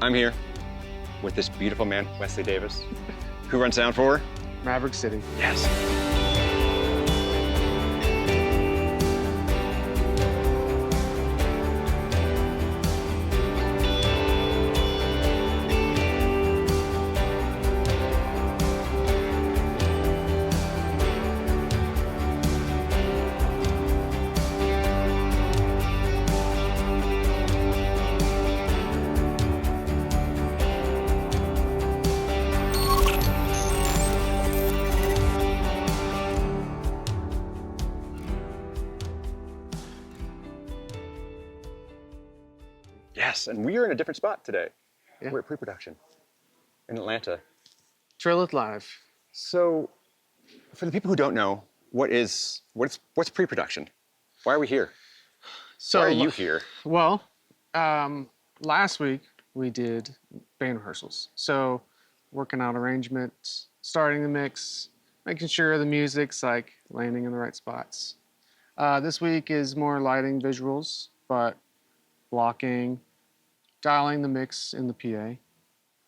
I'm here with this beautiful man, Wesley Davis, who runs sound for Maverick City. Yes. Yes, and we are in a different spot today. Yeah. We're at pre-production in Atlanta. Trillith Live. So, for the people who don't know, what's pre-production? Why are we here? So, Why are you here? Well, last week we did band rehearsals. So, working out arrangements, starting the mix, making sure the music's like landing in the right spots. This week is more lighting, visuals, but blocking, dialing the mix in the PA.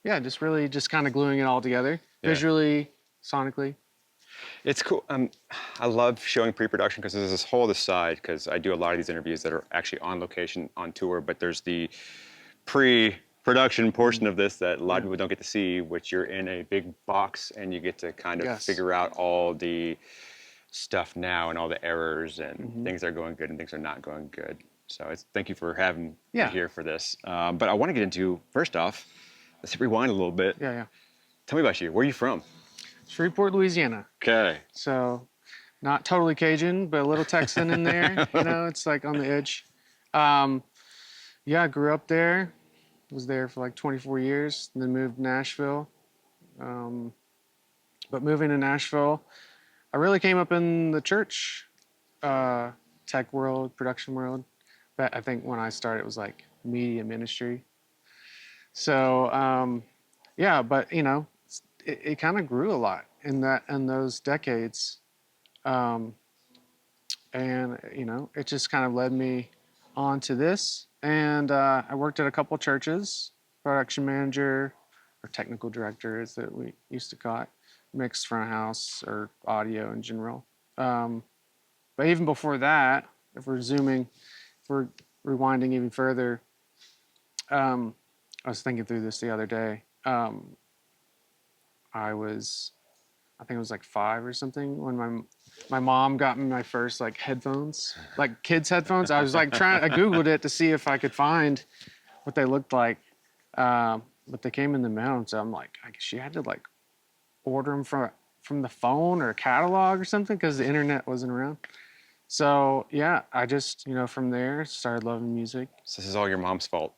Yeah, just kind of gluing it all together, visually, sonically. It's cool. I love showing pre-production because there's this whole other side, because I do a lot of these interviews that are actually on location, on tour, but there's the pre-production portion of this that a lot of people don't get to see, which you're in a big box and you get to kind of figure out all the stuff now and all the errors and things that are going good and things that are not going good. So thank you for having me here for this. But I want to get into, first off, let's rewind a little bit. Yeah. Tell me about you. Where are you from? Shreveport, Louisiana. Okay. So, not totally Cajun, but a little Texan in there. You know, it's like on the edge. Yeah, I grew up there. Was there for like 24 years, and then moved to Nashville. But moving to Nashville, I really came up in the church, tech world, production world. But I think when I started, it was like media ministry. So, yeah, but you know, it kind of grew a lot in those decades, and you know, it just kind of led me on to this. And I worked at a couple churches, production manager or technical director, as that we used to call it, mixed front of house or audio in general. But even before that, if we're rewinding even further, I was thinking through this the other day. I think it was like 5 or something when my mom got me my first like headphones, like kids headphones. I was like I Googled it to see if I could find what they looked like. But they came in the mail, so I'm like, I guess she had to like order them from the phone or a catalog or something because the internet wasn't around. So yeah, I just, you know, from there started loving music. So this is all your mom's fault.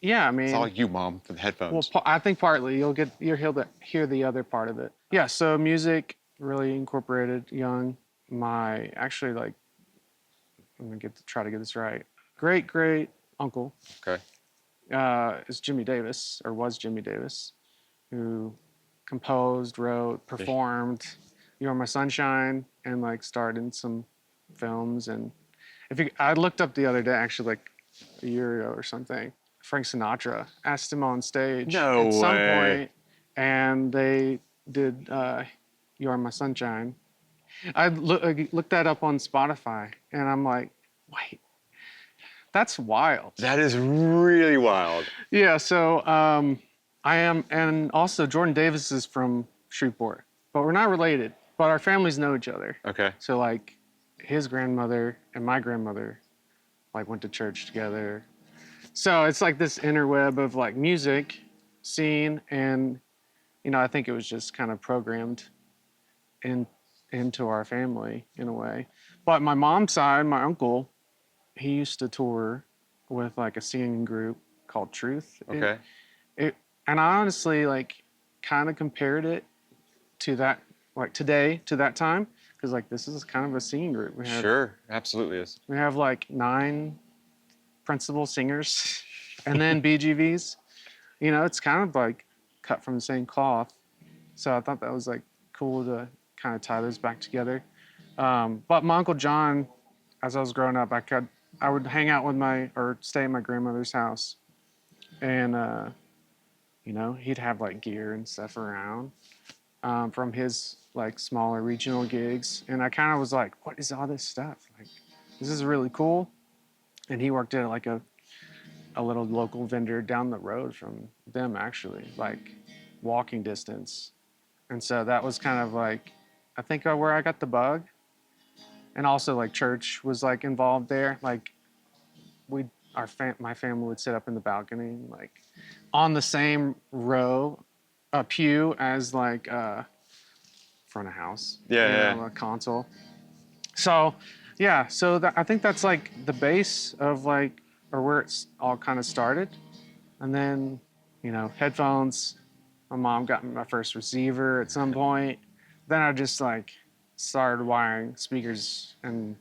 Yeah, I mean, it's all you, Mom, for the headphones. Well, I think partly you'll hear the other part of it. Yeah, so music really incorporated young. My actually like, I'm gonna try to get this right. Great uncle. Okay. Is Jimmy Davis, or was Jimmy Davis, who composed, wrote, performed "You Are My Sunshine" and like starred in some films. And I looked up the other day, actually like a year ago or something. Frank Sinatra asked him on stage at some point, and they did "You Are My Sunshine." I looked that up on Spotify, and I'm like, wait, that's wild. That is really wild. Yeah, so I am, and also Jordan Davis is from Shreveport, but we're not related, but our families know each other. Okay. So like his grandmother and my grandmother like went to church together. So it's like this interweb of like music, scene, and, you know, I think it was just kind of programmed into our family in a way. But my mom's side, my uncle, he used to tour with like a singing group called Truth. Okay. And I honestly like kind of compared it to that, like today, to that time, because like this is kind of a singing group. Sure, absolutely is. We have like 9 principal singers, and then BGVs. You know, it's kind of like cut from the same cloth. So I thought that was like cool to kind of tie those back together. But my Uncle John, as I was growing up, I could I would hang out with or stay at my grandmother's house, and you know, he'd have like gear and stuff around from his like smaller regional gigs, and I kind of was like, what is all this stuff? Like, this is really cool. And he worked at like a little local vendor down the road from them, actually, like walking distance. And so that was kind of like, I think where I got the bug. And also like church was like involved there. Like my family would sit up in the balcony, like on the same row, a pew as like front of house. Yeah, A console. So yeah, so I think that's like the base of like, or where it's all kind of started. And then, you know, headphones. My mom got me my first receiver at some point. Then I just like started wiring speakers and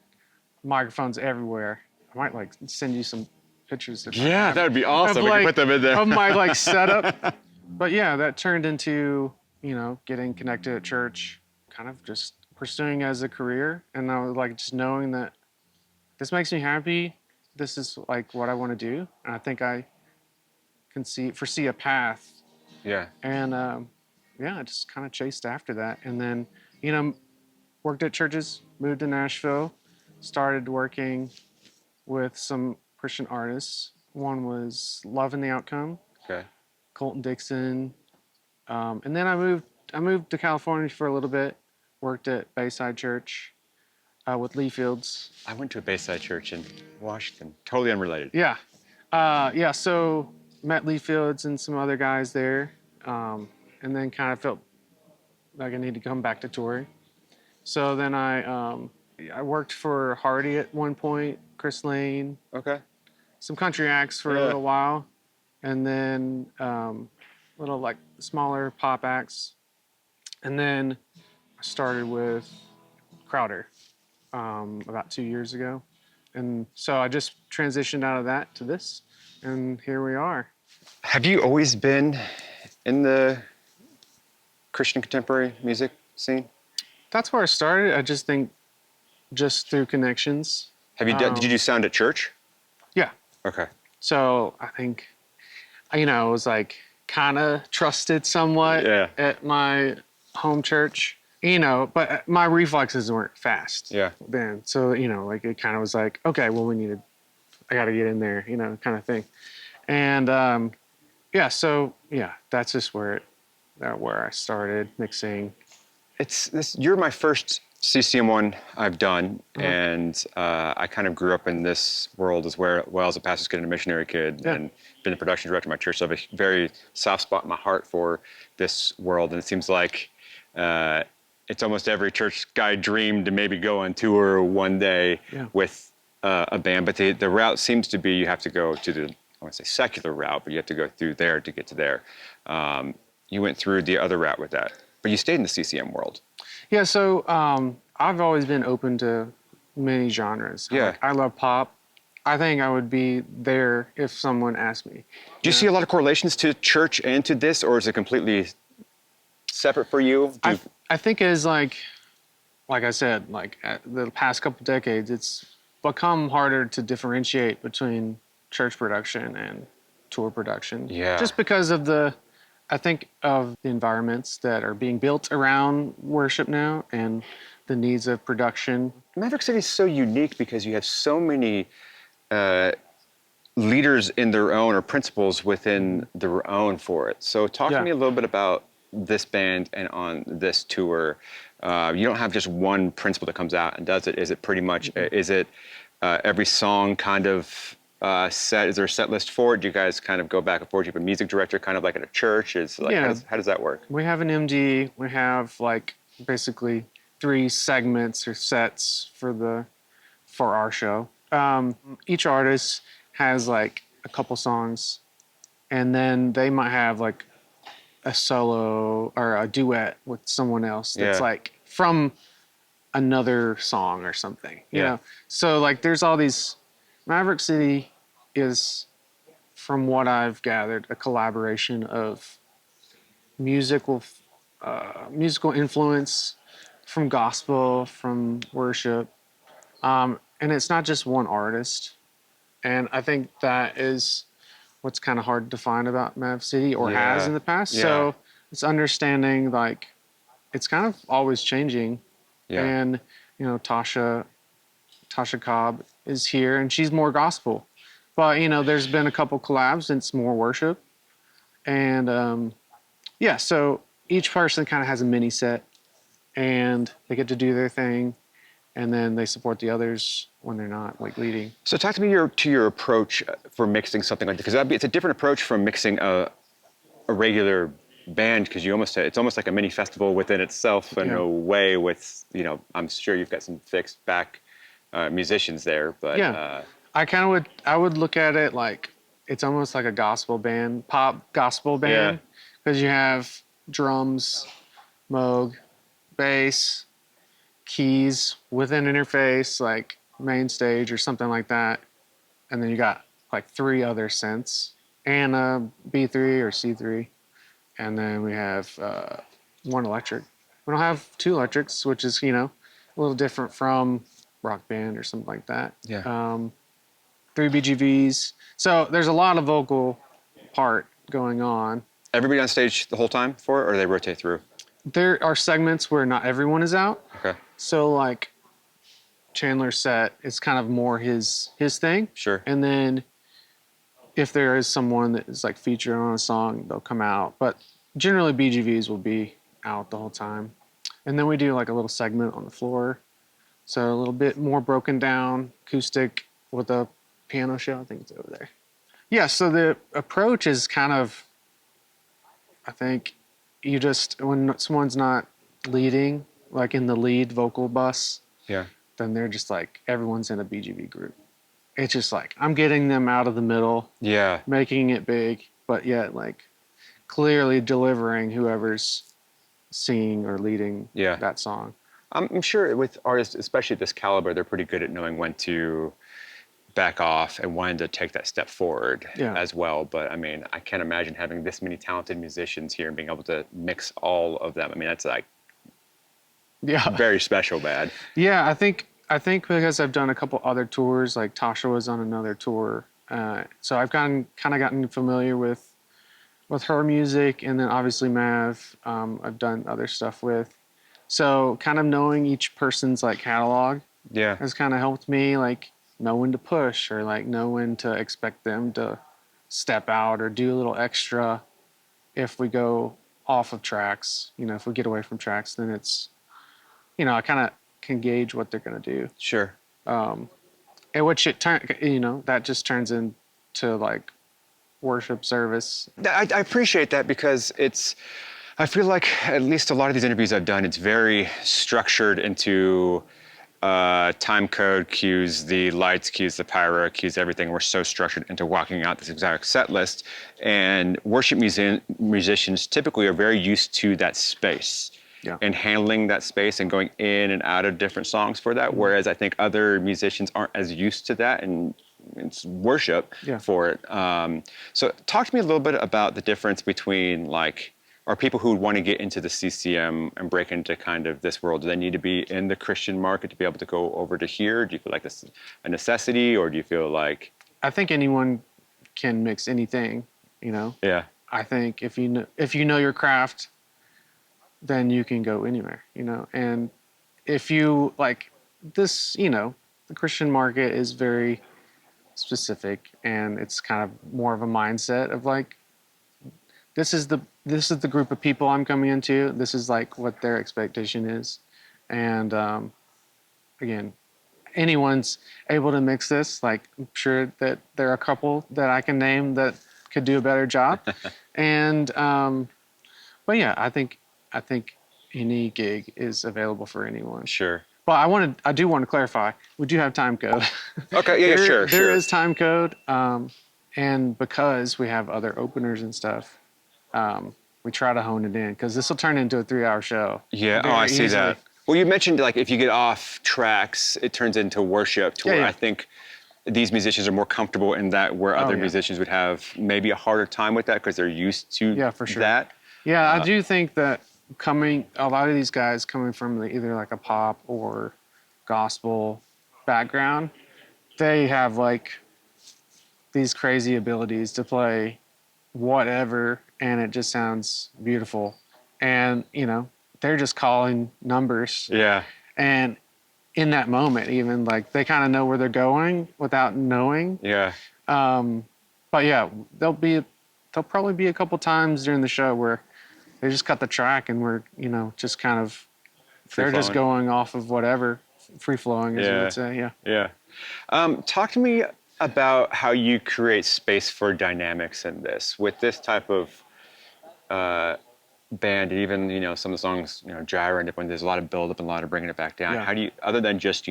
microphones everywhere. I might like send you some pictures. Yeah, that would be awesome. We like, can put them in there. of my like setup. But yeah, that turned into, you know, getting connected at church, kind of just pursuing as a career. And I was like just knowing that this makes me happy. This is like what I want to do. And I think I can foresee a path. Yeah. And yeah, I just kind of chased after that. And then, you know, worked at churches, moved to Nashville, started working with some Christian artists. One was Love and the Outcome, Okay. Colton Dixon. And then I moved to California for a little bit, worked at Bayside Church with Lee Fields. I went to a Bayside church in Washington. Totally unrelated. Yeah. Yeah, so met Lee Fields and some other guys there. And then kind of felt like I needed to come back to touring. So then I worked for Hardy at one point, Chris Lane, Okay. some country acts for a little while, and then little like smaller pop acts. And then I started with Crowder about 2 years ago. And so I just transitioned out of that to this, and here we are. Have you always been in the Christian contemporary music scene? That's where I started. I just think just through connections. Have you did you do sound at church? Yeah. Okay. So I think, you know, I was like kind of trusted somewhat at my home church, you know, but my reflexes weren't fast then. So, you know, like it kind of was like, okay, well, I got to get in there, you know, kind of thing. And yeah, so yeah, that's just where I started mixing. You're my first CCM one I've done, and I kind of grew up in this world as well as a pastor's kid and a missionary kid, and been the production director of my church. So I have a very soft spot in my heart for this world, and it seems like it's almost every church guy dreamed to maybe go on tour one day with a band. But the route seems to be you have to go to the, I want to say secular route, but you have to go through there to get to there. You went through the other route with that, but you stayed in the CCM world. Yeah, so I've always been open to many genres. Yeah. Like, I love pop. I think I would be there if someone asked me. Do you see a lot of correlations to church and to this, or is it completely separate for you? I think it is like I said, like the past couple decades, it's become harder to differentiate between church production and tour production. Yeah. Just because of I think of the environments that are being built around worship now and the needs of production. Maverick City is so unique because you have so many leaders in their own or principles within their own for it. So talk to me a little bit about this band and on this tour. You don't have just one principle that comes out and does it. Is it pretty much, is it every song kind of set? Is there a set list for it? Do you guys kind of go back and forth? Do you have a music director kind of like at a church? Is like, how does that work? We have an MD. We have like basically 3 segments or sets for our show. Each artist has like a couple songs, and then they might have like a solo or a duet with someone else that's like from another song or something, you know? So like there's all these, Maverick City is, from what I've gathered, a collaboration of musical influence from gospel, from worship. And it's not just one artist. And I think that is what's kind of hard to find about Mav City, or has Yeah. in the past. Yeah. So it's understanding like it's kind of always changing. Yeah. And Tasha Cobb is here, and she's more gospel. But there's been a couple collabs, and it's more worship. And yeah, so each person kind of has a mini set, and they get to do their thing, and then they support the others when they're not like leading. So talk to me your approach for mixing something like that, because it's a different approach from mixing a regular band, because it's almost like a mini festival within itself in a way. With I'm sure you've got some fixed back musicians there, but Yeah. I would look at it like it's almost like a gospel band, pop gospel band, because you have drums, moog, bass, keys with an interface like main stage or something like that, and then you got like 3 other synths and a B3 or C3, and then we have 1 electric. We don't have 2 electrics, which is a little different from Rock Band or something like that. Yeah. 3 BGVs. So there's a lot of vocal part going on. Everybody on stage the whole time for it, or do they rotate through? There are segments where not everyone is out. Okay. So like Chandler's set is kind of more his thing. Sure. And then if there is someone that is like featured on a song, they'll come out. But generally BGVs will be out the whole time. And then we do like a little segment on the floor. So a little bit more broken down, acoustic with a piano show. I think it's over there. Yeah, so the approach is kind of, I think you just, when someone's not leading, like in the lead vocal bus, then they're just like, everyone's in a BGV group. It's just like, I'm getting them out of the middle, making it big, but yet like clearly delivering whoever's singing or leading that song. I'm sure with artists, especially this caliber, they're pretty good at knowing when to back off and when to take that step forward as well. But I mean, I can't imagine having this many talented musicians here and being able to mix all of them. I mean, that's like very special, man. Yeah, I think because I've done a couple other tours, like Tasha was on another tour, so I've kind of gotten familiar with her music, and then obviously Mav, I've done other stuff with. So kind of knowing each person's like catalog has kind of helped me like know when to push, or like know when to expect them to step out or do a little extra if we go off of tracks. If we get away from tracks, then it's, I kind of can gauge what they're going to do. Sure. And which that just turns into like worship service. I appreciate that, because I feel like at least a lot of these interviews I've done, it's very structured into time code cues, the lights cues, the pyro cues, everything. We're so structured into walking out this exact set list. And worship musicians typically are very used to that space and handling that space and going in and out of different songs for that. Whereas I think other musicians aren't as used to that, and it's worship for it. So talk to me a little bit about the difference between are people who want to get into the CCM and break into kind of this world, do they need to be in the Christian market to be able to go over to here? Do you feel like this is a necessity, or do you feel like... I think anyone can mix anything, Yeah. I think if you know your craft, then you can go anywhere, And if you like this, the Christian market is very specific, and it's kind of more of a mindset of like, this is the group of people I'm coming into. This is like what their expectation is. And again, anyone's able to mix this. Like, I'm sure that there are a couple that I can name that could do a better job. And but yeah, I think any gig is available for anyone. Sure. But I do want to clarify, we do have time code. Okay, sure. There is time code. And because we have other openers and stuff, we try to hone it in, because this will turn into a 3-hour show. Yeah, I see that. Well, you mentioned like if you get off tracks, it turns into worship to where I think these musicians are more comfortable in that, where other musicians would have maybe a harder time with that because they're used to for sure. that. Yeah, I do think that a lot of these guys coming from either like a pop or gospel background, they have like these crazy abilities to play whatever, and it just sounds beautiful. And they're just calling numbers, Yeah. and in that moment, even like they kind of know where they're going without knowing. Yeah. But yeah, there'll probably be a couple times during the show where they just cut the track and we're just kind of they're just Free-flowing. going off of whatever, free flowing as you Yeah. would say. Yeah. Yeah. Talk to me about how you create space for dynamics in this. With this type of band, and even some of the songs, Gyra and different, there's a lot of build up and a lot of bringing it back down. Yeah. How do you, other than just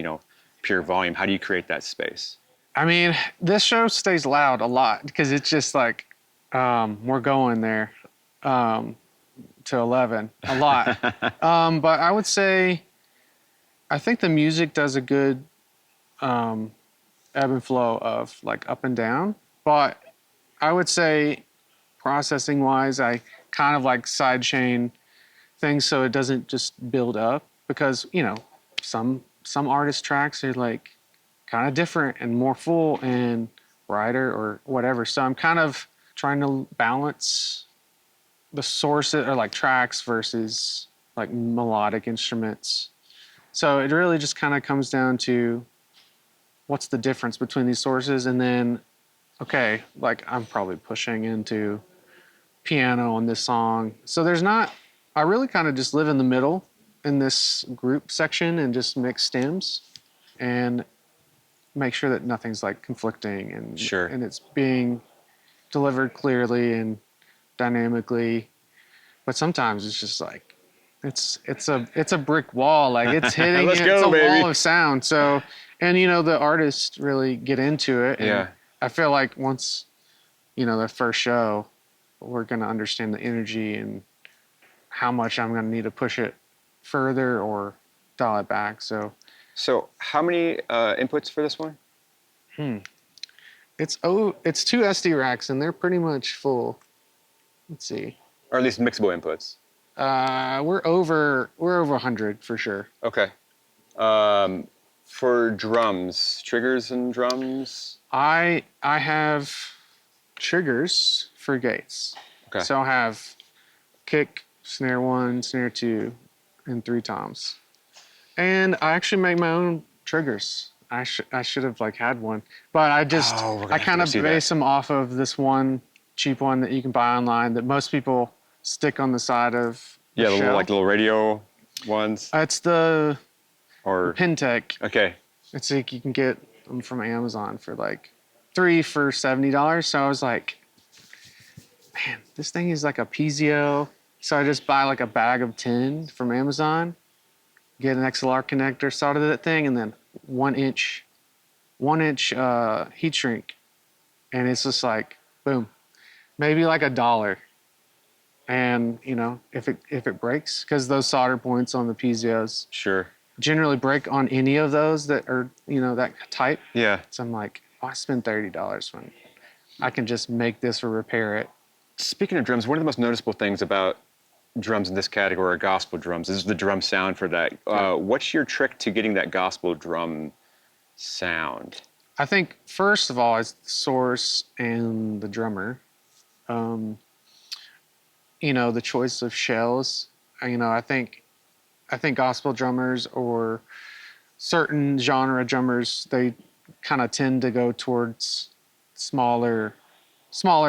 pure volume, how do you create that space? I mean, this show stays loud a lot because it's just like we're going there to 11 a lot. But I would say I think the music does a good ebb and flow of like up and down. But I would say processing wise, I kind of like sidechain things so it doesn't just build up because some artist tracks are like kind of different and more full and brighter or whatever. So I'm kind of trying to balance the sources or like tracks versus like melodic instruments. So it really just kind of comes down to what's the difference between these sources, and then okay, like I'm probably pushing into piano on this song. So there's not, I really kind of just live in the middle in this group section and just mix stems and make sure that nothing's like conflicting and Sure. and it's being delivered clearly and dynamically. But sometimes it's just like it's a brick wall, like it's hitting Let's it's go, a baby. wall of sound. So and the artists really get into it, and Yeah. I feel like once the first show we're going to understand the energy and how much I'm going to need to push it further or dial it back. So how many inputs for this one? it's two SD racks and they're pretty much full. Let's see. Or at least mixable inputs? We're over 100 for sure. Okay. For drums, triggers and drums? I have triggers for gates. Okay. So I'll have kick, snare 1, snare 2, and 3 toms. And I actually make my own triggers. I should have like had one, but I just Oh, we're gonna I have to kind go of see base them off of this one cheap one that you can buy online that most people stick on the side of the Yeah, the shell. little radio ones? It's the Or Pentec. okay. It's like you can get them from Amazon for like 3 for $70. So I was like, man, this thing is like a piezo. So I just buy like a bag of 10 from Amazon, get an XLR connector, solder that thing, and then 1-inch heat shrink, and it's just like boom, maybe like $1. And if it breaks, because those solder points on the piezos Sure. generally break on any of those that are that type. Yeah. So I'm like, why spend $30 when I can just make this or repair it? Speaking of drums, one of the most noticeable things about drums in this category are gospel drums. This is the drum sound for that. What's your trick to getting that gospel drum sound? I think first of all, it's the source and the drummer. The choice of shells. I think gospel drummers or certain genre drummers, they kind of tend to go towards smaller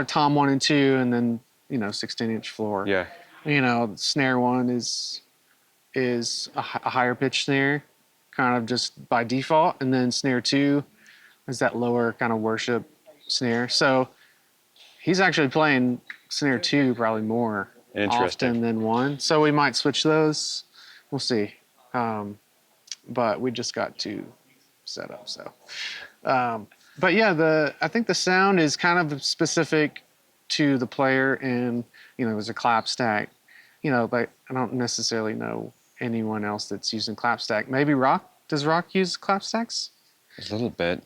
tom 1 and 2, and then 16-inch floor. Yeah. Snare 1 is a higher pitch snare, kind of just by default, and then snare 2 is that lower kind of worship snare. So he's actually playing snare 2 probably more often than 1. So we might switch those. We'll see. But we just got 2 set up. So, but yeah, I think the sound is kind of specific to the player, and there's a clap stack. But I don't necessarily know anyone else that's using clap stack. Maybe Rock. Does Rock use clap stacks? A little bit.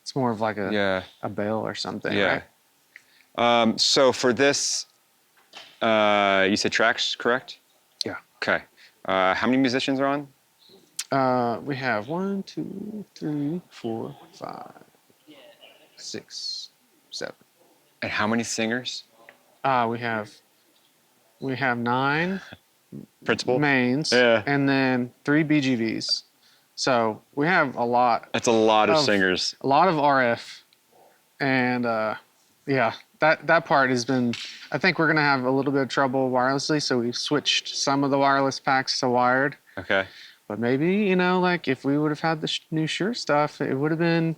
It's more of like Yeah. a bell or something. Yeah. Right? So for this, you said tracks, correct? Yeah. Okay. How many musicians are on? We have 1, 2, 3, 4, 5, 6, 7. And how many singers? We have 9 Principal? mains, Yeah. and then 3 BGVs. So we have a lot. That's a lot of Of- singers. A lot of RF, and yeah, that part has been. I think we're gonna have a little bit of trouble wirelessly, so we switched some of the wireless packs to wired. Okay. But maybe, like if we would have had the new Shure stuff, it would have been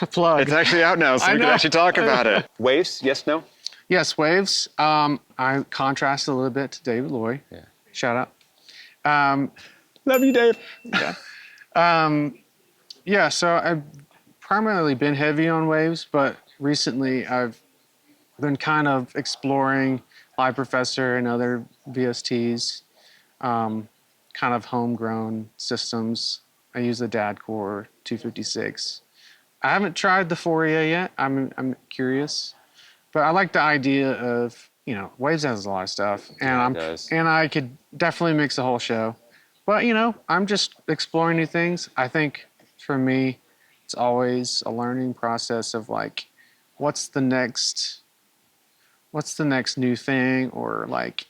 a plug. It's actually out now, so I we can know. actually talk about it. Waves? Yes, no? Yes, waves. I contrast a little bit to David Loy. Yeah. Shout out. Love you, Dave. Yeah, so I've primarily been heavy on waves, but recently I've been kind of exploring Live Professor and other VSTs, kind of homegrown systems. I use the DAD Core 256. I haven't tried the Fourier yet. I'm curious, but I like the idea of, Waves has a lot of stuff, and Yeah, it does. and I could definitely mix a whole show. But I'm just exploring new things. I think for me, it's always a learning process of like, what's the next new thing, or like,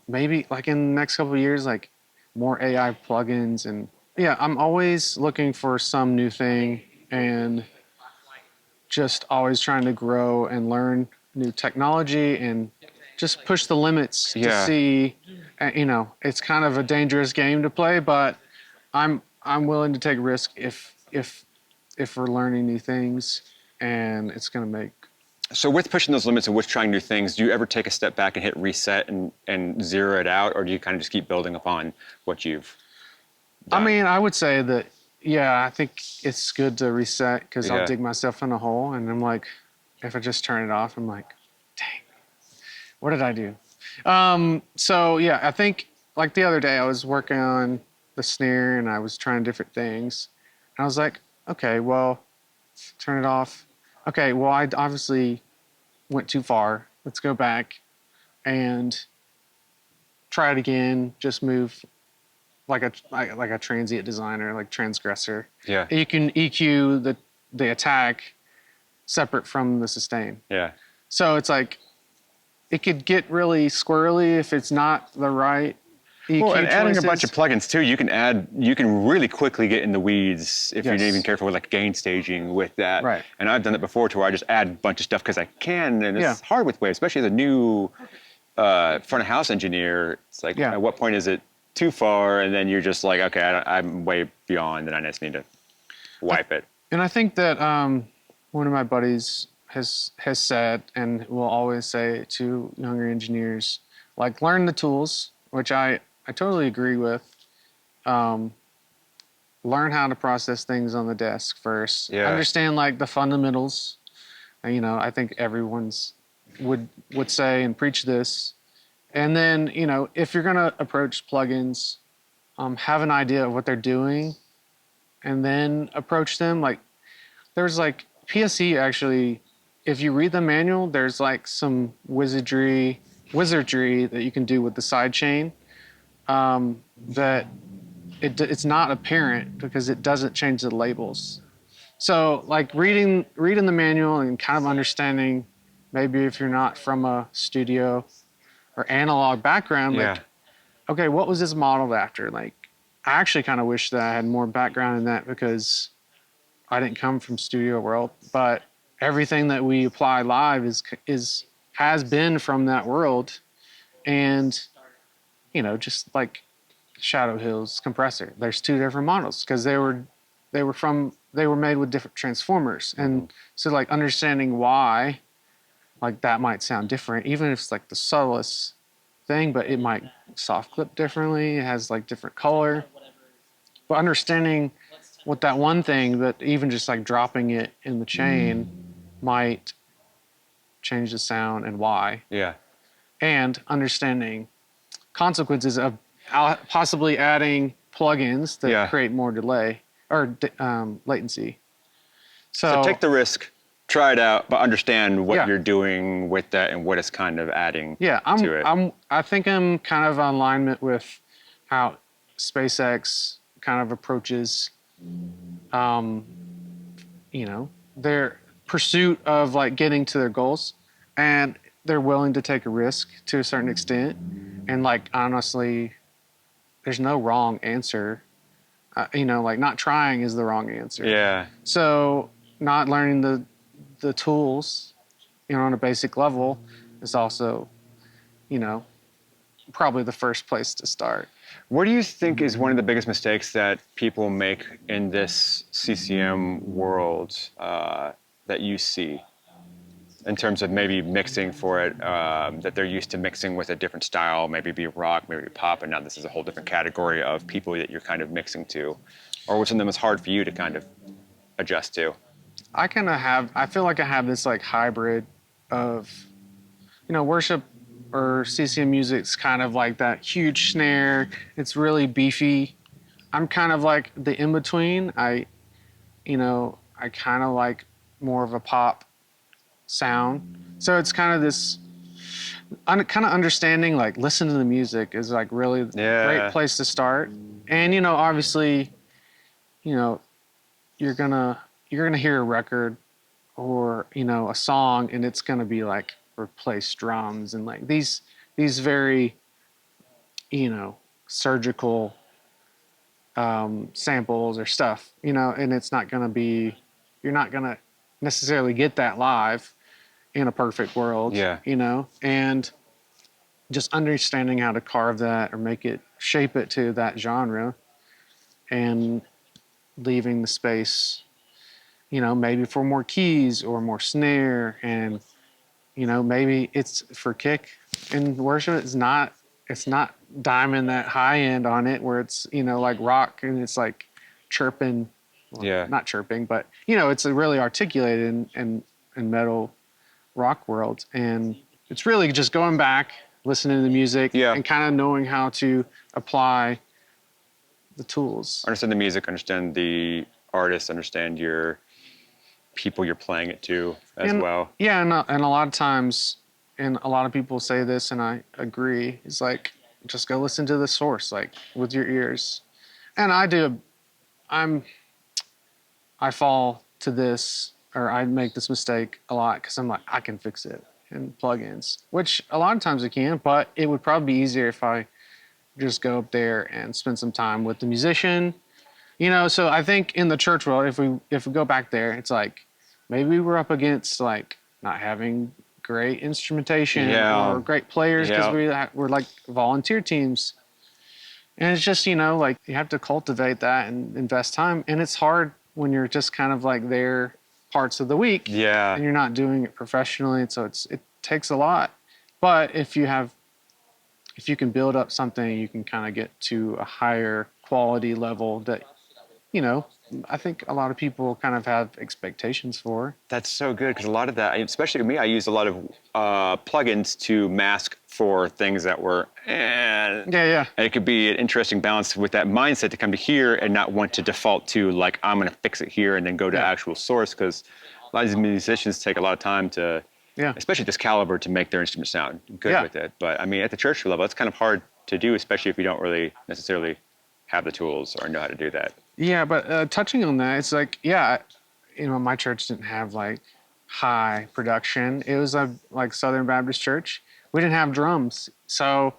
maybe like in the next couple of years, like more AI plugins. And yeah, I'm always looking for some new thing and just always trying to grow and learn new technology and just push the limits to Yeah. see. It's kind of a dangerous game to play, but I'm willing to take risk if we're learning new things, and it's going to make. So with pushing those limits and with trying new things, do you ever take a step back and hit reset and zero it out, or do you kind of just keep building upon what you've done? I mean, I would say that, yeah, I think it's good to reset, because Yeah. I'll dig myself in a hole, and I'm like, if I just turn it off, I'm like, dang, what did I do? So yeah, I think like the other day I was working on the snare and I was trying different things. And I was like, okay, well, turn it off. Okay, well, I obviously went too far. Let's go back and try it again. Just move like a transient designer, like transgressor. Yeah. You can EQ the attack separate from the sustain. Yeah. So it's like, it could get really squirrely if it's not the right EQ Well, and adding a choices. bunch of plugins too, you can really quickly get in the weeds if you're not Yes. even careful with like gain staging with that. Right. And I've done it before to where I just add a bunch of stuff because I can, and it's Yeah. hard with waves, especially as a new front of house engineer. It's like, Yeah. at what point is it too far? And then you're just like, okay, I'm way beyond, and I just need to wipe it. And I think that one of my buddies has said, and will always say to younger engineers, like, learn the tools, which I totally agree with. Learn how to process things on the desk first. Yeah. Understand like the fundamentals. And, I think everyone's would say and preach this. And then, if you're gonna approach plugins, have an idea of what they're doing, and then approach them. Like, there's like PSE actually, if you read the manual, there's like some wizardry that you can do with the side chain, that it's not apparent because it doesn't change the labels. So like reading the manual and kind of understanding, maybe if you're not from a studio or analog background, Yeah. like, okay, what was this modeled after? Like, I actually kind of wish that I had more background in that, because I didn't come from studio world, but everything that we apply live has been from that world. And, just like Shadow Hill's compressor, there's 2 different models because they were made with different transformers. And so like understanding why, like, that might sound different, even if it's like the subtlest thing, but it might soft clip differently. It has like different color, but understanding what that one thing that even just like dropping it in the chain might change the sound and why, Yeah. and understanding consequences of possibly adding plugins that Yeah. create more delay or latency. So take the risk, try it out, but understand what Yeah. you're doing with that and what it's kind of adding Yeah, to it. I think I'm kind of in alignment with how SpaceX kind of approaches, pursuit of like getting to their goals, and they're willing to take a risk to a certain extent. And like honestly, there's no wrong answer. Like not trying is the wrong answer. Yeah. So not learning the tools, on a basic level is also, probably the first place to start. What do you think is one of the biggest mistakes that people make in this CCM world that you see in terms of maybe mixing for it, that they're used to mixing with a different style, maybe be rock, maybe pop, and now this is a whole different category of people that you're kind of mixing to? Or was something that was hard for you to kind of adjust to? I feel like I have this like hybrid of, worship or CCM music's kind of like that huge snare. It's really beefy. I'm kind of like the in-between. I kind of like more of a pop sound. So it's kind of this kind of understanding, like listen to the music is like really a great place to start. And, obviously, you're gonna hear a record or, a song, and it's gonna be like replace drums and like these very, surgical samples or stuff, and it's not gonna be, you're not gonna necessarily get that live in a perfect world. Yeah. And just understanding how to carve that or shape it to that genre, and leaving the space, maybe for more keys or more snare, and maybe it's for kick and worship. It's not diamond that high end on it where it's like rock and it's like chirping. Well, not chirping, but it's a really articulated and metal rock world. And it's really just going back, listening to the music, and kind of knowing how to apply the tools. Understand the music, understand the artist, understand your people you're playing it to as well. Yeah, and a lot of times, and a lot of people say this, and I agree, it's like, just go listen to the source, like with your ears. And I fall to this, or I make this mistake a lot because I'm like, I can fix it in plugins, which a lot of times I can, but it would probably be easier if I just go up there and spend some time with the musician. So I think in the church world, if we go back there, it's like maybe we're up against like not having great instrumentation or great players because we're like volunteer teams. And it's just, like you have to cultivate that and invest time. And it's hard when you're just kind of like there parts of the week. Yeah. And you're not doing it professionally. And so it takes a lot. But if you can build up something, you can kind of get to a higher quality level that, I think a lot of people kind of have expectations for. That's so good, because a lot of that, especially me, I use a lot of plugins to mask for things that were, And it could be an interesting balance with that mindset to come to here and not want to default to like, I'm going to fix it here and then go to actual source, because a lot of these musicians take a lot of time to, especially this caliber, to make their instrument sound good with it. But I mean, at the church level, it's kind of hard to do, especially if you don't really necessarily have the tools or know how to do that. Yeah, but touching on that, it's like, my church didn't have like high production. It was a like Southern Baptist church. We didn't have drums. So,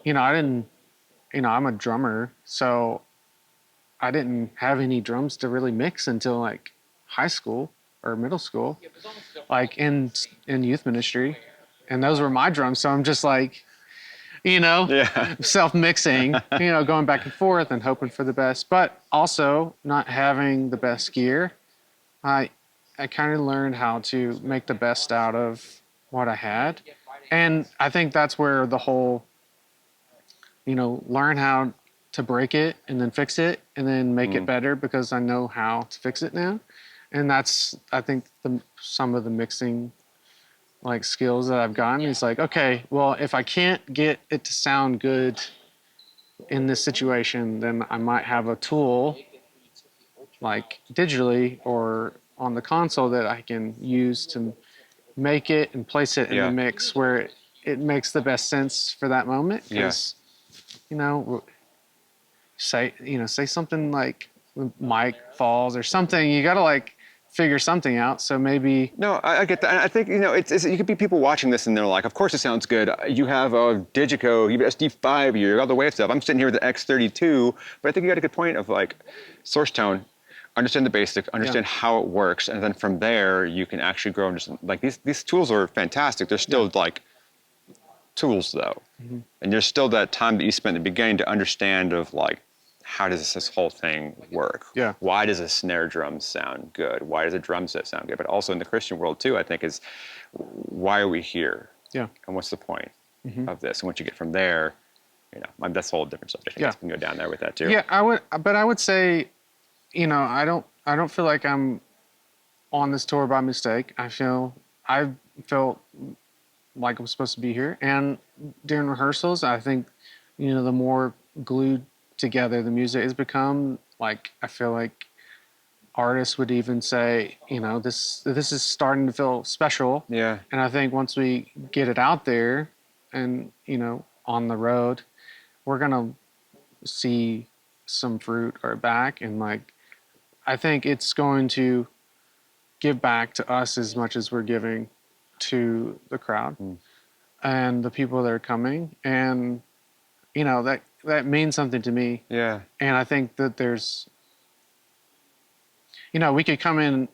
I'm a drummer. So I didn't have any drums to really mix until like high school or middle school, like in youth ministry. And those were my drums. So I'm just like, self-mixing, going back and forth and hoping for the best, but also not having the best gear. I kind of learned how to make the best out of what I had. And I think that's where the whole, learn how to break it and then fix it and then make it better because I know how to fix it now. And that's, I think, some of the mixing like skills that I've gotten. It's like, okay, well, if I can't get it to sound good in this situation, then I might have a tool like digitally or on the console that I can use to make it and place it in the mix where it makes the best sense for that moment. Because, say something like the mic falls or something, you got to like Yeah. figure something out. So maybe, No, I get that. And I think, you could be people watching this and they're like, of course it sounds good. You have a Digico, you have SD5, you have all the wave stuff. I'm sitting here with the X32, but I think you got a good point of like source tone, understand the basics, understand how it works. And then from there, you can actually grow and just like these tools are fantastic. They're still like tools though. And there's still that time that you spent at the beginning to understand of like, how does this whole thing work? Yeah. Why does a snare drum sound good? Why does a drum set sound good? But also in the Christian world too, I think is why are we here? Yeah. And what's the point of this? And once you get from there, that's a whole different subject. I guess we can go down there with that too. yeah, but I would say, I don't feel like I'm on this tour by mistake. I felt like I'm supposed to be here. And during rehearsals, I think, the more glued together the music has become, like, I feel like artists would even say, this is starting to feel special. Yeah. And I think once we get it out there and, on the road, we're going to see some fruit or back. And like, I think it's going to give back to us as much as we're giving to the crowd and the people that are coming. And, that means something to me. Yeah. And I think that there's, we could come in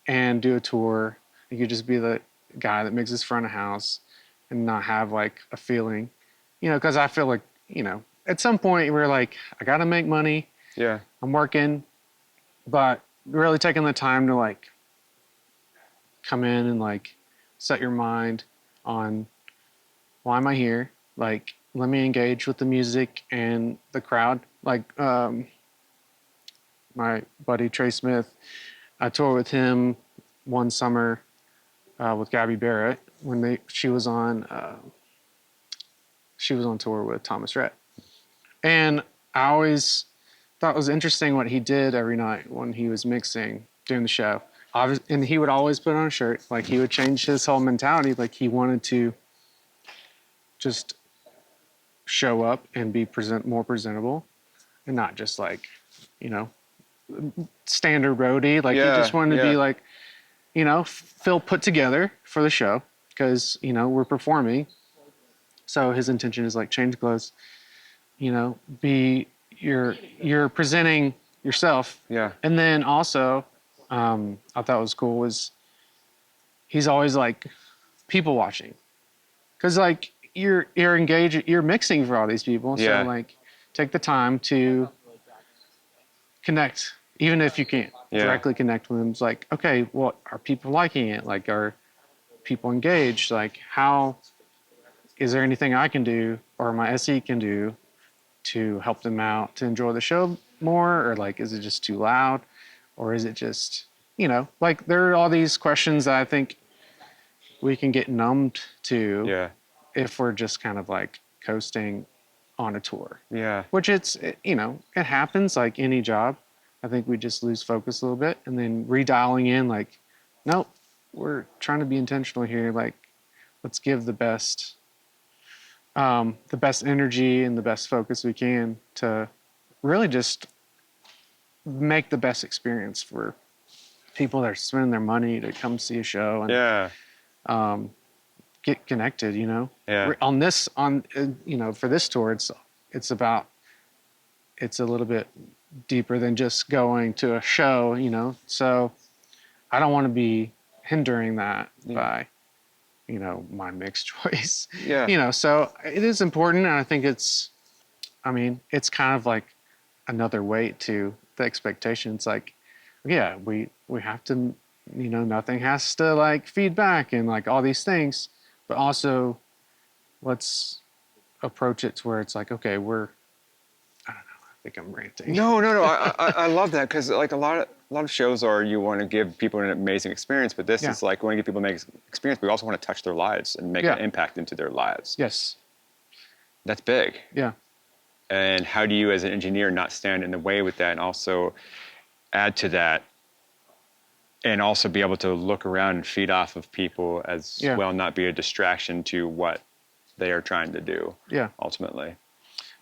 and do a tour. You could just be the guy that mixes front of house and not have like a feeling, because I feel like, at some point we're like, I got to make money. Yeah. I'm working, but really taking the time to like come in and like set your mind on why am I here? Like, let me engage with the music and the crowd. Like, my buddy Trey Smith, I toured with him one summer with Gabby Barrett when she was on tour with Thomas Rhett. And I always thought it was interesting what he did every night when he was mixing during the show. And he would always put on a shirt. Like, he would change his whole mentality. Like, he wanted to just show up and be more presentable and not just like, standard roadie. Like, he just wanted to be like, feel put together for the show because, we're performing. So his intention is like change clothes, you're presenting yourself. Yeah. And then also, I thought was cool was he's always like people watching. Cause like you're engaged, you're mixing for all these people. Yeah. So like take the time to connect, even if you can't directly connect with them. It's like, okay, well, are people liking it? Like, are people engaged? Like, is there anything I can do or my SE can do to help them out to enjoy the show more? Or like, is it just too loud? Or is it just, like there are all these questions that I think we can get numbed to if we're just kind of like coasting on a tour. Yeah. Which it happens like any job. I think we just lose focus a little bit and then redialing in like, nope, we're trying to be intentional here. Like, let's give the best energy and the best focus we can to really just make the best experience for people that are spending their money to come see a show and get connected, Yeah. For this tour, it's a little bit deeper than just going to a show, so I don't want to be hindering that by, my mix choice. Yeah. So it is important. And I think it's kind of like another weight to the expectation. It's like, yeah, we have to, nothing has to like feedback and like all these things, but also let's approach it to where it's like, okay, I don't know, I think I'm ranting. No. I love that because like a lot of shows are you want to give people an amazing experience, but this is like we want to give people an amazing experience, but we also want to touch their lives and make an impact into their lives. Yes. That's big. Yeah. And how do you as an engineer not stand in the way with that and also add to that and also be able to look around and feed off of people as well, not be a distraction to what they are trying to do ultimately.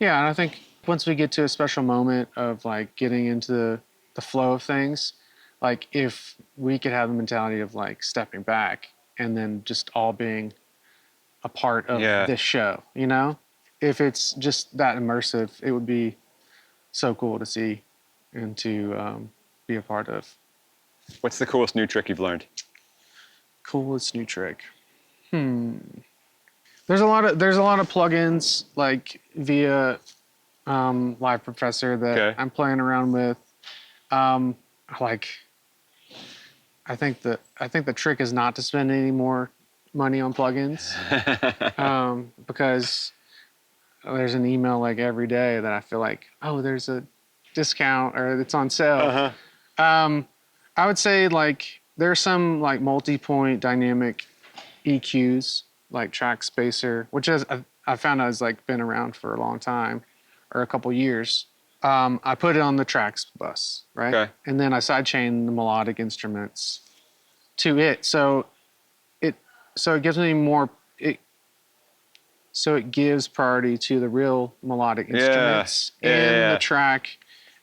Yeah, and I think once we get to a special moment of like getting into the flow of things, like if we could have the mentality of like stepping back and then just all being a part of Yeah. this show, you know? If it's just that immersive, it would be so cool to see and to be a part of. What's the coolest new trick you've learned? Coolest new trick. There's a lot of plugins like via Live Professor that Okay. I'm playing around with. Like I think the trick is not to spend any more money on plugins because there's an email like every day that I feel like, oh, there's a discount or it's on sale. Uh-huh. I would say like there's some like multi-point dynamic EQs like Track Spacer, which is I found out has like been around for a long time or a couple years. I put it on the tracks bus, right? Okay. And then I sidechain the melodic instruments to it. So it gives me more. So it gives priority to the real melodic instruments Yeah. in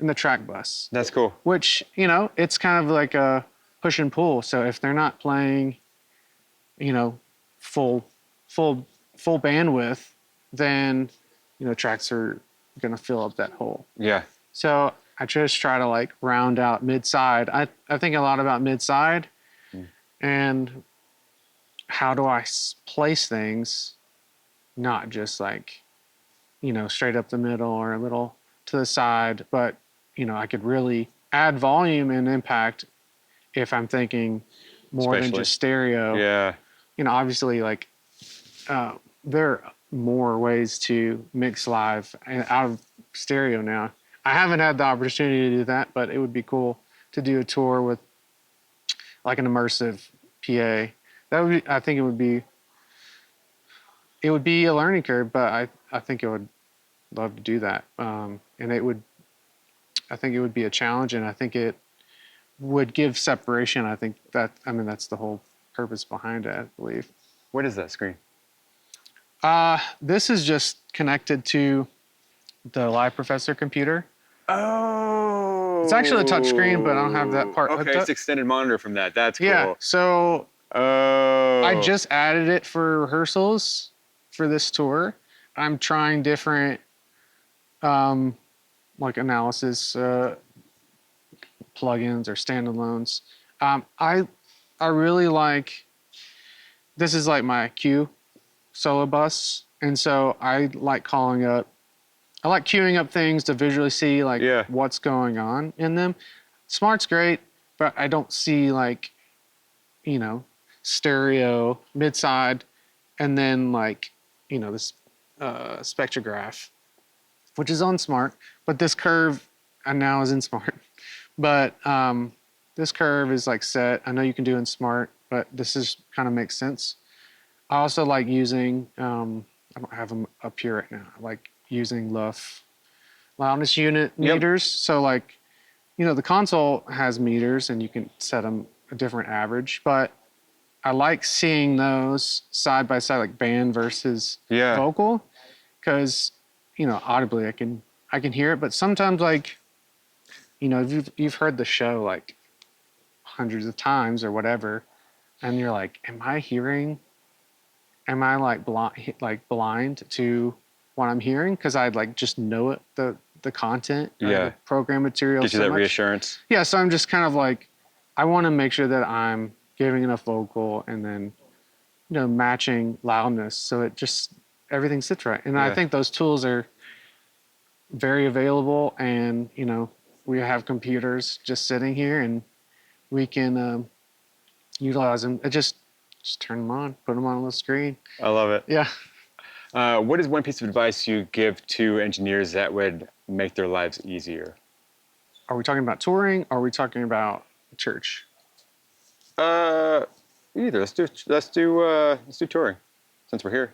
the track bus. That's cool. Which, it's kind of like a push and pull. So if they're not playing, full bandwidth, then tracks are gonna fill up that hole. Yeah. So I just try to like round out mid side. I think a lot about mid side and how do I place things, not just like, straight up the middle or a little to the side, but I could really add volume and impact if I'm thinking more than Especially. just stereo. Yeah. Obviously like there are more ways to mix live and out of stereo now. I haven't had the opportunity to do that, but it would be cool to do a tour with like an immersive PA. I think it would be a learning curve, but I think I would love to do that. And I think it would be a challenge, and I think it would give separation. I think that's the whole purpose behind it, I believe. What is that screen? This is just connected to the Live Professor computer. Oh. It's actually a touch screen, but I don't have that part. Okay, it's extended monitor from that. That's cool. Yeah, so Oh. I just added it for rehearsals for this tour. I'm trying different like analysis plugins or standalones. I really like, this is like my cue solo bus, and so I like queuing up things to visually see like what's going on in them. Smart's great, but I don't see like, stereo mid-side and then like, this spectrograph, which is on Smart, but this curve now is in Smart. But this curve is like set. I know you can do it in Smart, but this is kind of makes sense. I also like using, I don't have them up here right now. I like using LUF loudness unit meters. So like, the console has meters and you can set them a different average, but I like seeing those side by side, like band versus vocal, because audibly I can hear it, but sometimes like, you've heard the show like hundreds of times or whatever, and you're like, am I like blind to what I'm hearing because I like just know it, the content, the program material. Gives you that reassurance. Yeah, so I'm just kind of like, I want to make sure that I'm giving enough vocal and then, matching loudness so it just everything sits right. And I think those tools are very available, and we have computers just sitting here and we can utilize them. Just turn them on, put them on the screen. I love it. Yeah. What is one piece of advice you give to engineers that would make their lives easier? Are we talking about touring? Or are we talking about church? Either. Let's do touring, since we're here.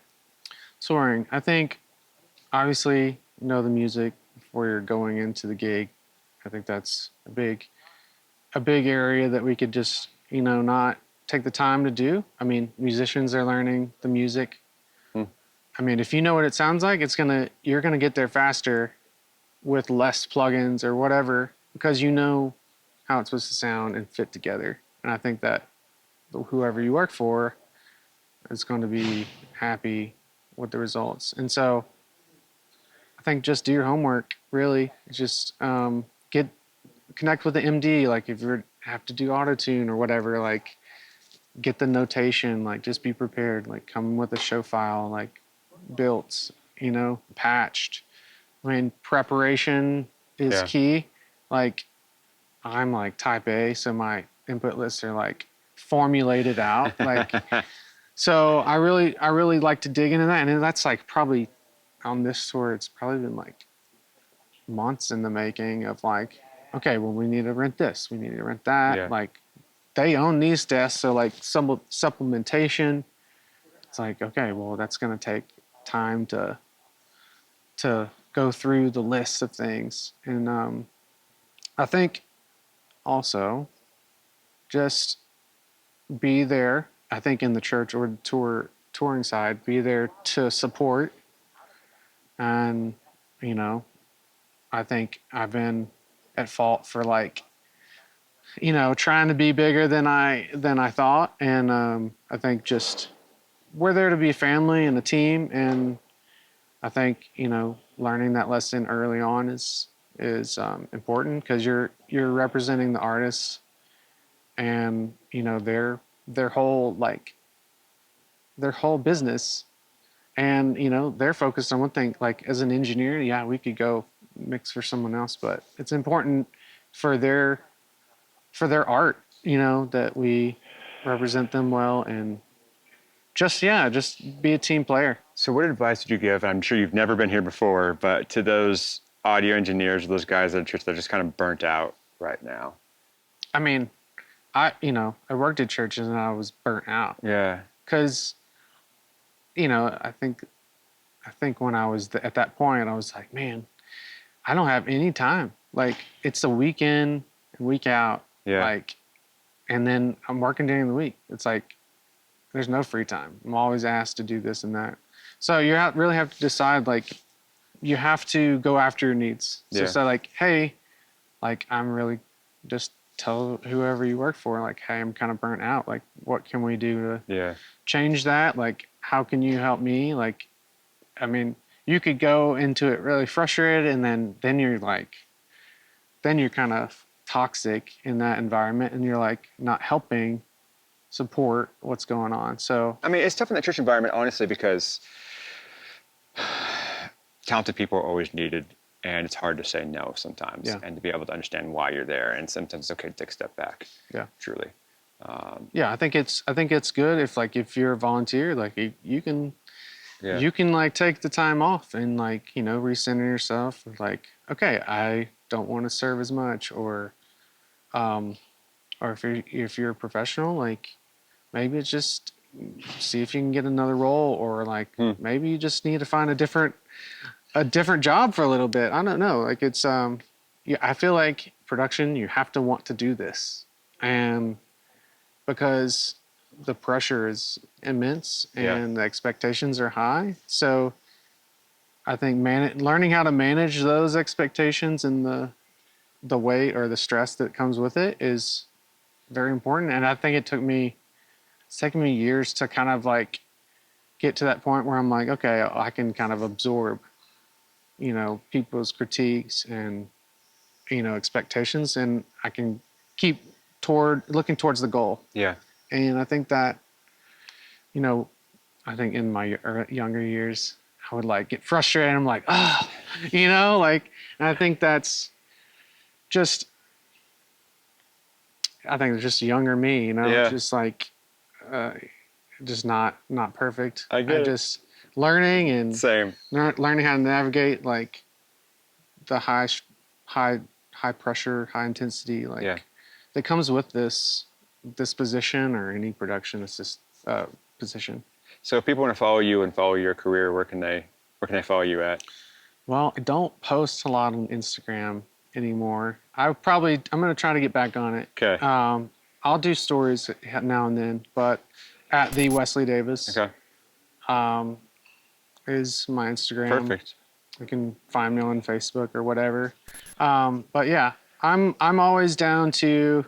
Touring. I think obviously know the music before you're going into the gig. I think that's a big area that we could just not take the time to do. I mean, musicians are learning the music. I mean, if you know what it sounds like, you're gonna get there faster with less plugins or whatever, because how it's supposed to sound and fit together. And I think that whoever you work for is going to be happy with the results. And so I think just do your homework, really. Just connect with the MD. Like if you have to do auto tune or whatever, like get the notation, like just be prepared, like come with a show file, like built, patched. I mean, preparation is key. Like I'm like type A, so my input lists are like formulated out. Like so I really like to dig into that. And that's like probably on this tour, it's probably been like months in the making of like, okay, well, we need to rent this, we need to rent that. Yeah. Like they own these desks, so like some supplementation. It's like, okay, well, that's gonna take time to go through the list of things. And I think also just be there. I think in the church or the touring side, be there to support. And I think I've been at fault for like trying to be bigger than I thought. And I think just we're there to be a family and a team. And I think learning that lesson early on is important, because you're representing the artists, and their whole business, and they're focused on one thing. Like as an engineer, yeah, we could go mix for someone else, but it's important for their art, that we represent them well, and just be a team player. So what advice would you give? I'm sure you've never been here before, but to those audio engineers, those guys at church that are just kind of burnt out right now. I mean, I worked at churches and I was burnt out. Yeah. Because, I think when I was at that point, I was like, man, I don't have any time. Like it's a week in and week out. Yeah. Like, and then I'm working during the week. It's like, there's no free time. I'm always asked to do this and that. So you really have to decide, like, you have to go after your needs. So say like, hey, like I'm really, just tell whoever you work for, like, hey, I'm kind of burnt out. Like, what can we do to change that? Like, how can you help me? Like, I mean, you could go into it really frustrated, and then you're kind of toxic in that environment, and you're like not helping support what's going on. So I mean, it's tough in the church environment, honestly, because talented people are always needed, and it's hard to say no sometimes, and to be able to understand why you're there. And sometimes it's okay to take a step back. Yeah, truly. I think it's good if you're a volunteer, like you can like take the time off and like recenter yourself. Like, okay, I don't want to serve as much, or if you're a professional, like maybe it's just see if you can get another role, or like maybe you just need to find a different job for a little bit. I don't know. Like it's I feel like production, you have to want to do this, and because the pressure is immense and the expectations are high. So I think learning how to manage those expectations and the weight or the stress that comes with it is very important. And I think it's taken me years to kind of like get to that point where I'm like, okay, I can kind of absorb, people's critiques and, expectations, and I can keep looking towards the goal. Yeah. And I think that, I think in my younger years, I would like get frustrated. I'm like, and I think that's just, I think it's just younger me, just like, just not perfect. I get it. Just learning and learning how to navigate like the high pressure, high intensity, that comes with this position or any production assist position. So if people want to follow you and follow your career, where can they follow you at? Well, I don't post a lot on Instagram anymore. I'm going to try to get back on it. Okay. I'll do stories now and then, but at the Wesley Davis. Okay. Is my Instagram. Perfect. You can find me on Facebook or whatever. But yeah, I'm always down to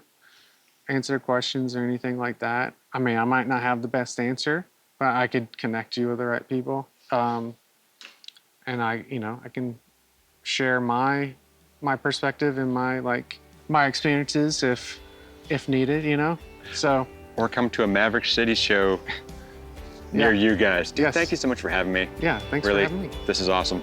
answer questions or anything like that. I mean, I might not have the best answer, but I could connect you with the right people. And I can share my perspective and my experiences if needed, So Or come to a Maverick City show near Yeah. you guys. Dude, Yes. thank you so much for having me. yeah, thanks Really, for having me. this is awesome.